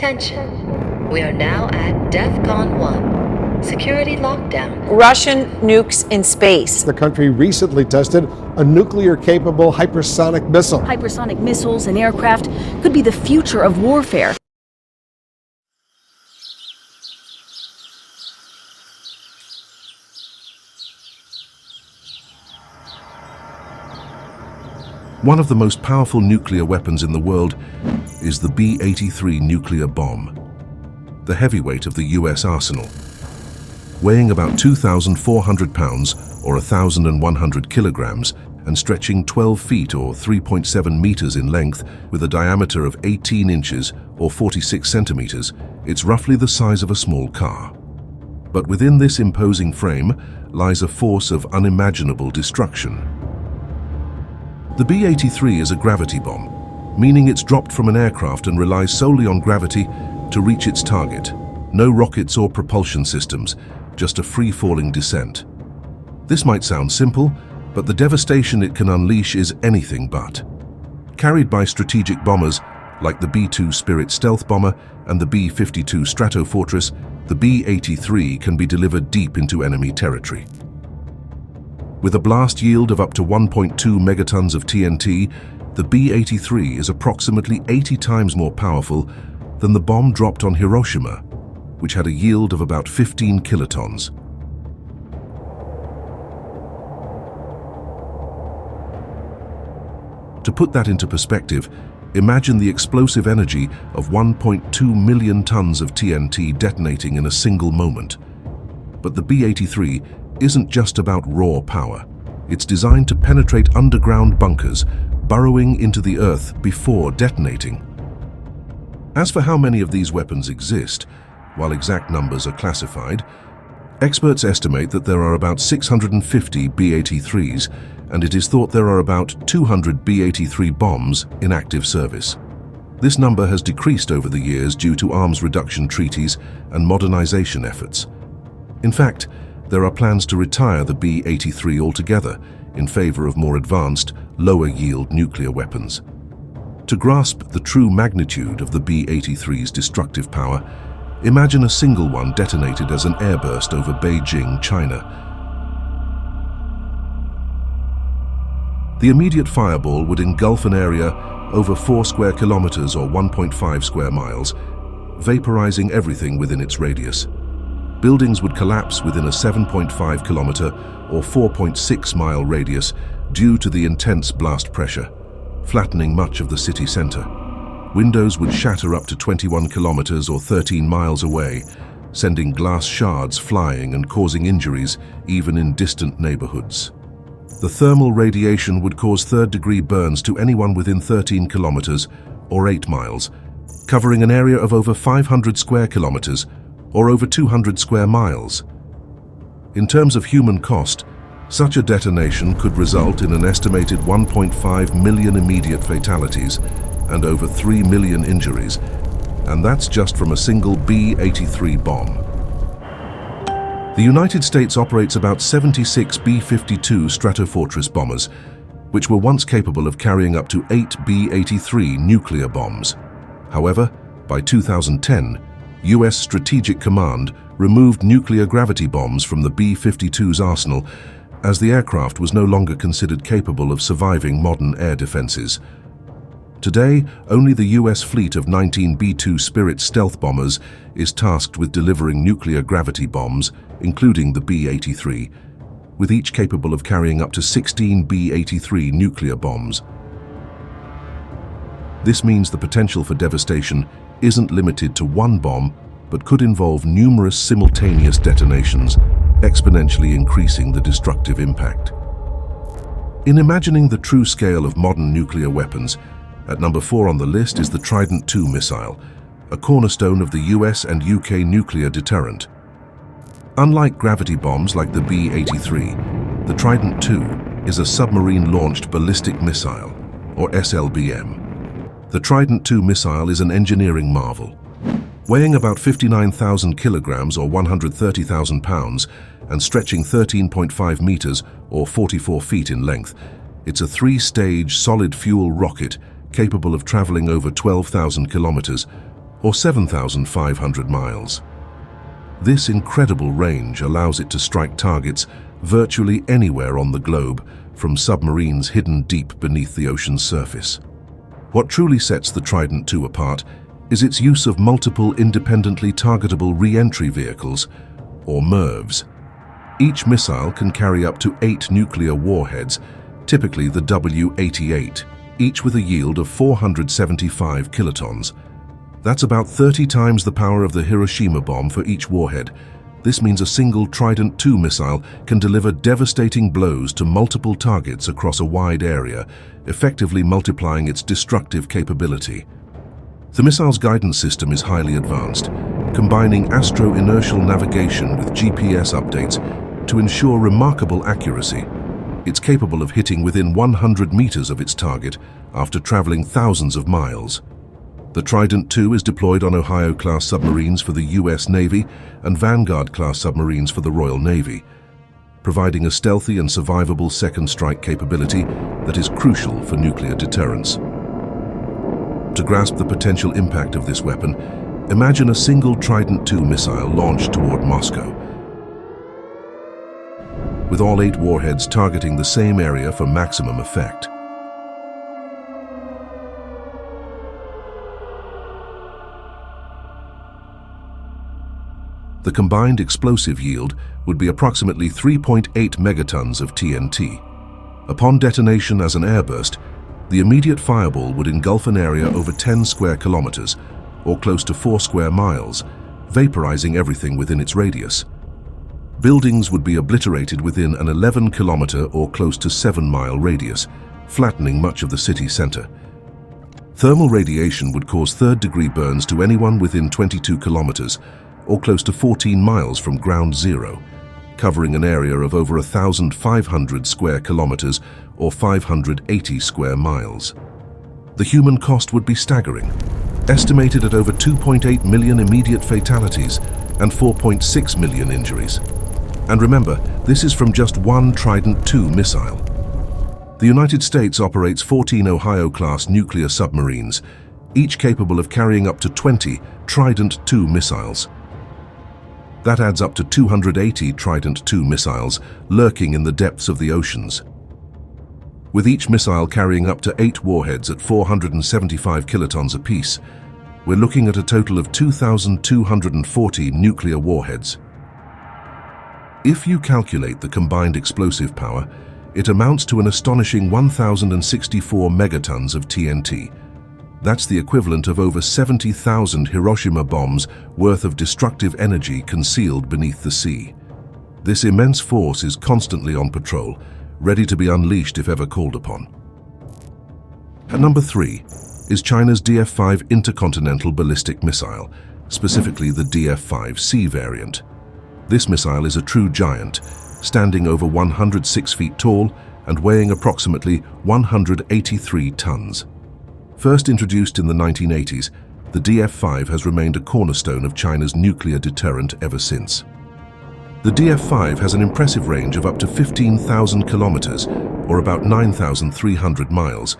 Attention. We are now at DEFCON 1. Security lockdown. Russian nukes in space. The country recently tested a nuclear-capable hypersonic missile. Hypersonic missiles and aircraft could be the future of warfare. One of the most powerful nuclear weapons in the world is the B-83 nuclear bomb, the heavyweight of the US arsenal. Weighing about 2,400 pounds or 1,100 kilograms and stretching 12 feet or 3.7 meters in length with a diameter of 18 inches or 46 centimeters, it's roughly the size of a small car. But within this imposing frame lies a force of unimaginable destruction. The B-83 is a gravity bomb, meaning it's dropped from an aircraft and relies solely on gravity to reach its target. No rockets or propulsion systems, just a free-falling descent. This might sound simple, but the devastation it can unleash is anything but. Carried by strategic bombers like the B-2 Spirit stealth bomber and the B-52 Stratofortress, the B-83 can be delivered deep into enemy territory. With a blast yield of up to 1.2 megatons of TNT, the B-83 is approximately 80 times more powerful than the bomb dropped on Hiroshima, which had a yield of about 15 kilotons. To put that into perspective, imagine the explosive energy of 1.2 million tons of TNT detonating in a single moment. But the B-83 isn't just about raw power. It's designed to penetrate underground bunkers, burrowing into the earth before detonating. As for how many of these weapons exist, while exact numbers are classified, experts estimate that there are about 650 B-83s, and it is thought there are about 200 B-83 bombs in active service. This number has decreased over the years due to arms reduction treaties and modernization efforts. In fact, there are plans to retire the B-83 altogether in favor of more advanced, lower-yield nuclear weapons. To grasp the true magnitude of the B-83's destructive power, imagine a single one detonated as an airburst over Beijing, China. The immediate fireball would engulf an area over 4 square kilometers or 1.5 square miles, vaporizing everything within its radius. Buildings would collapse within a 7.5 kilometer or 4.6 mile radius due to the intense blast pressure, flattening much of the city center. Windows would shatter up to 21 kilometers or 13 miles away, sending glass shards flying and causing injuries even in distant neighborhoods. The thermal radiation would cause third-degree burns to anyone within 13 kilometers or 8 miles, covering an area of over 500 square kilometers or over 200 square miles. In terms of human cost, such a detonation could result in an estimated 1.5 million immediate fatalities and over 3 million injuries, and that's just from a single B-83 bomb. The United States operates about 76 B-52 Stratofortress bombers, which were once capable of carrying up to 8 B-83 nuclear bombs. However, by 2010, US Strategic Command removed nuclear gravity bombs from the B-52's arsenal as the aircraft was no longer considered capable of surviving modern air defenses. Today, only the US fleet of 19 B-2 Spirit stealth bombers is tasked with delivering nuclear gravity bombs, including the B-83, with each capable of carrying up to 16 B-83 nuclear bombs. This means the potential for devastation isn't limited to one bomb, but could involve numerous simultaneous detonations, exponentially increasing the destructive impact. In imagining the true scale of modern nuclear weapons, at number 4 on the list is the Trident II missile, a cornerstone of the US and UK nuclear deterrent. Unlike gravity bombs like the B-83, the Trident II is a submarine-launched ballistic missile, or SLBM. The Trident II missile is an engineering marvel. Weighing about 59,000 kilograms or 130,000 pounds and stretching 13.5 meters or 44 feet in length, it's a 3-stage solid-fuel rocket capable of traveling over 12,000 kilometers or 7,500 miles. This incredible range allows it to strike targets virtually anywhere on the globe, from submarines hidden deep beneath the ocean's surface. What truly sets the Trident II apart is its use of multiple independently targetable re-entry vehicles, or MIRVs. Each missile can carry up to 8 nuclear warheads, typically the W-88, each with a yield of 475 kilotons. That's about 30 times the power of the Hiroshima bomb for each warhead. This means a single Trident II missile can deliver devastating blows to multiple targets across a wide area, effectively multiplying its destructive capability. The missile's guidance system is highly advanced, combining astro-inertial navigation with GPS updates to ensure remarkable accuracy. It's capable of hitting within 100 meters of its target after traveling thousands of miles. The Trident II is deployed on Ohio-class submarines for the U.S. Navy and Vanguard-class submarines for the Royal Navy, providing a stealthy and survivable second strike capability that is crucial for nuclear deterrence. To grasp the potential impact of this weapon, imagine a single Trident II missile launched toward Moscow, with all 8 warheads targeting the same area for maximum effect. The combined explosive yield would be approximately 3.8 megatons of TNT. Upon detonation as an airburst, the immediate fireball would engulf an area over 10 square kilometers, or close to 4 square miles, vaporizing everything within its radius. Buildings would be obliterated within an 11-kilometer or close to 7-mile radius, flattening much of the city center. Thermal radiation would cause third-degree burns to anyone within 22 kilometers, or close to 14 miles from ground zero, covering an area of over 1,500 square kilometers or 580 square miles. The human cost would be staggering, estimated at over 2.8 million immediate fatalities and 4.6 million injuries. And remember, this is from just one Trident II missile. The United States operates 14 Ohio-class nuclear submarines, each capable of carrying up to 20 Trident II missiles. That adds up to 280 Trident II missiles lurking in the depths of the oceans. With each missile carrying up to 8 warheads at 475 kilotons apiece, we're looking at a total of 2,240 nuclear warheads. If you calculate the combined explosive power, it amounts to an astonishing 1,064 megatons of TNT. That's the equivalent of over 70,000 Hiroshima bombs worth of destructive energy concealed beneath the sea. This immense force is constantly on patrol, ready to be unleashed if ever called upon. At number 3 is China's DF-5 intercontinental ballistic missile, specifically the DF-5C variant. This missile is a true giant, standing over 106 feet tall and weighing approximately 183 tons. First introduced in the 1980s, the DF-5 has remained a cornerstone of China's nuclear deterrent ever since. The DF-5 has an impressive range of up to 15,000 kilometers, or about 9,300 miles,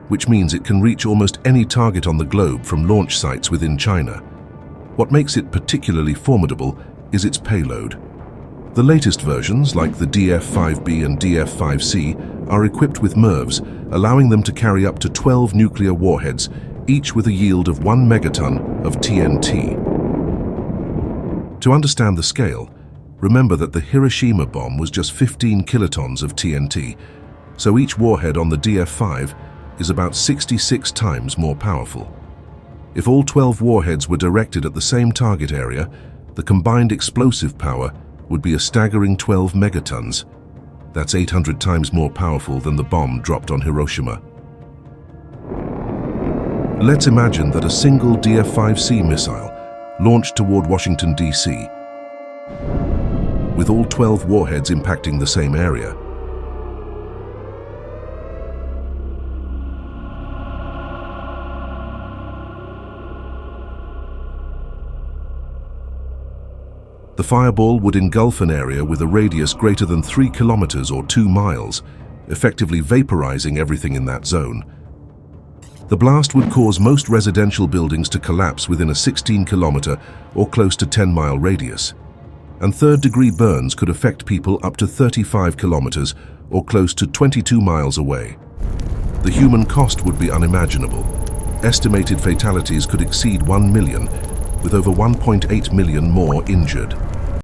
which means it can reach almost any target on the globe from launch sites within China. What makes it particularly formidable is its payload. The latest versions, like the DF-5B and DF-5C, are equipped with MIRVs, allowing them to carry up to 12 nuclear warheads, each with a yield of 1 megaton of TNT. To understand the scale, remember that the Hiroshima bomb was just 15 kilotons of TNT, so each warhead on the DF-5 is about 66 times more powerful. If all 12 warheads were directed at the same target area, the combined explosive power would be a staggering 12 megatons. That's 800 times more powerful than the bomb dropped on Hiroshima. Let's imagine that a single DF-5C missile launched toward Washington, D.C., with all 12 warheads impacting the same area. The fireball would engulf an area with a radius greater than 3 kilometers or 2 miles, effectively vaporizing everything in that zone. The blast would cause most residential buildings to collapse within a 16-kilometer or close to 10-mile radius. And third-degree burns could affect people up to 35 kilometers or close to 22 miles away. The human cost would be unimaginable. Estimated fatalities could exceed 1 million, with over 1.8 million more injured.